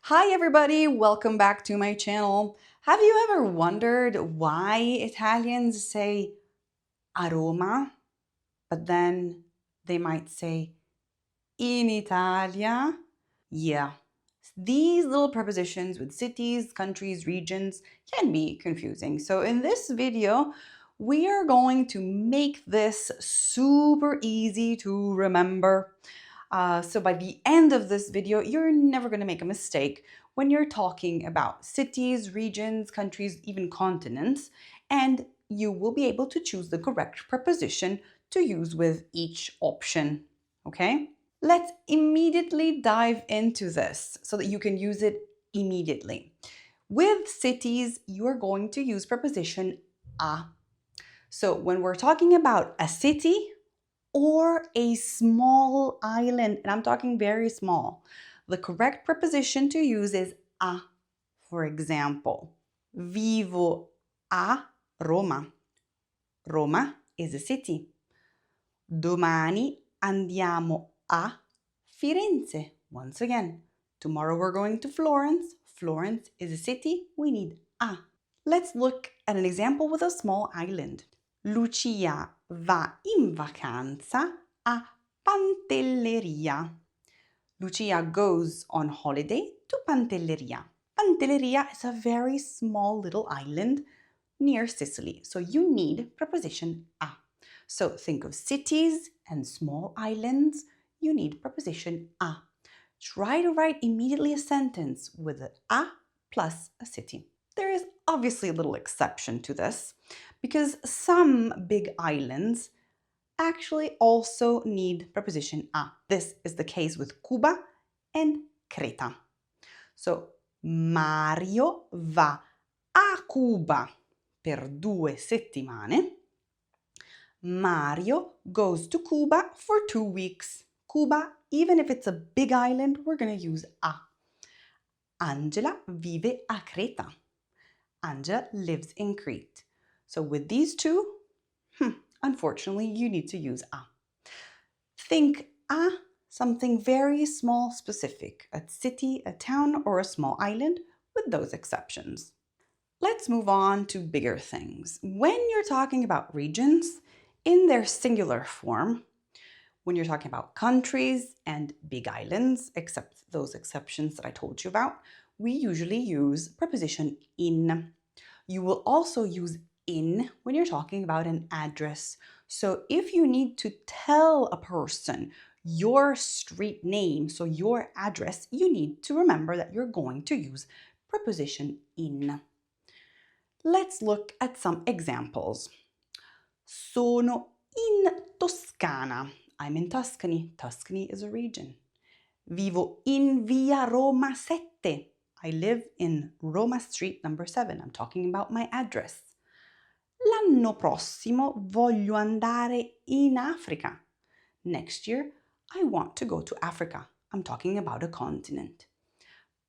Hi everybody, welcome back to my channel. Have you ever wondered why Italians say aroma, but then they might say in Italia? Yeah, these little prepositions with cities, countries, regions can be confusing. So in this video, we are going to make this super easy to remember. So by the end of this video, you're never going to make a mistake when you're talking about cities, regions, countries, even continents, and you will be able to choose the correct preposition to use with each option, okay? Let's immediately dive into this so that you can use it immediately. With cities, you're going to use preposition a. So when we're talking about a city, or a small island, and I'm talking very small, the correct preposition to use is a. For example, vivo a Roma. Roma is a city. Domani andiamo a Firenze. Once again, tomorrow we're going to Florence. Florence is a city. We need a. Let's look at an example with a small island. Lucia va in vacanza a Pantelleria. Lucia goes on holiday to Pantelleria. Pantelleria is a very small little island near Sicily, so you need preposition a. So think of cities and small islands, you need preposition a. Try to write immediately a sentence with a plus a city. There is obviously a little exception to this because some big islands actually also need preposition a. This is the case with Cuba and Creta. So Mario va a Cuba per 2 settimane. Mario goes to Cuba for 2 weeks. Cuba, even if it's a big island, we're going to use a. Angela vive a Creta. Angela lives in Crete. So with these two, unfortunately, you need to use a. Think a, something very small, specific, a city, a town, or a small island, with those exceptions. Let's move on to bigger things. When you're talking about regions, in their singular form, when you're talking about countries and big islands, except those exceptions that I told you about, we usually use preposition in. You will also use in when you're talking about an address. So if you need to tell a person your street name, so your address, you need to remember that you're going to use preposition in. Let's look at some examples. Sono in Toscana. I'm in Tuscany. Tuscany is a region. Vivo in via Roma 7. I live in Roma Street number 7. I'm talking about my address. L'anno prossimo voglio andare in Africa. Next year, I want to go to Africa. I'm talking about a continent.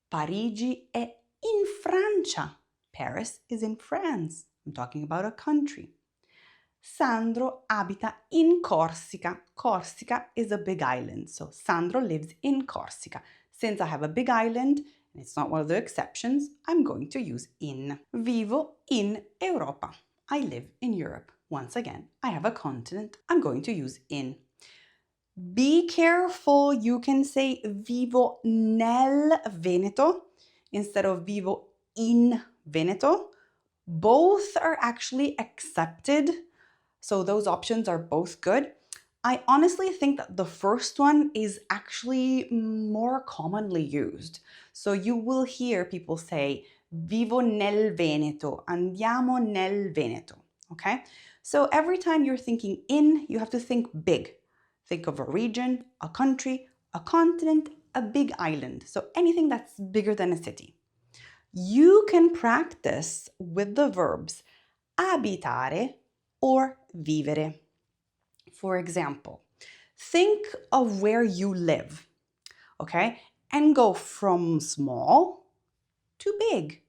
Parigi è in Francia. Paris is in France. I'm talking about a country. Sandro abita in Corsica. Corsica is a big island, so Sandro lives in Corsica. Since I have a big island, and it's not one of the exceptions, I'm going to use in. Vivo in Europa. I live in Europe. Once again, I have a continent. I'm going to use in. Be careful, you can say vivo nel Veneto instead of vivo in Veneto. Both are actually accepted, so those options are both good. I honestly think that the first one is actually more commonly used. So you will hear people say, vivo nel Veneto, andiamo nel Veneto, okay? So every time you're thinking in, you have to think big. Think of a region, a country, a continent, a big island. So anything that's bigger than a city. You can practice with the verbs abitare or vivere. For example, think of where you live, okay? And go from small to big.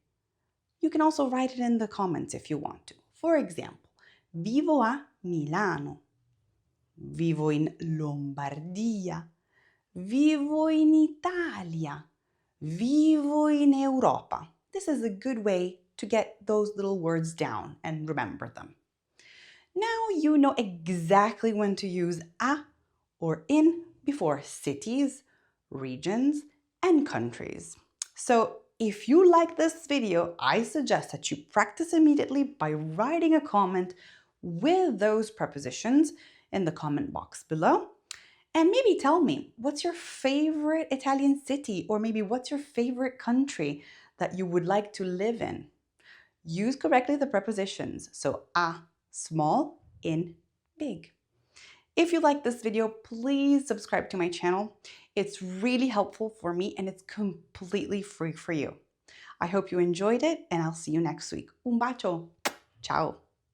You can also write it in the comments if you want to. For example, vivo a Milano. Vivo in Lombardia. Vivo in Italia. Vivo in Europa. This is a good way to get those little words down and remember them. Now you know exactly when to use a or in before cities, regions, and countries. So if you like this video, I suggest that you practice immediately by writing a comment with those prepositions in the comment box below. And maybe tell me, what's your favorite Italian city, or maybe what's your favorite country that you would like to live in? Use correctly the prepositions, so a, small, in, big. If you like this video, please subscribe to my channel. It's really helpful for me and it's completely free for you. I hope you enjoyed it and I'll see you next week. Un bacio. Ciao.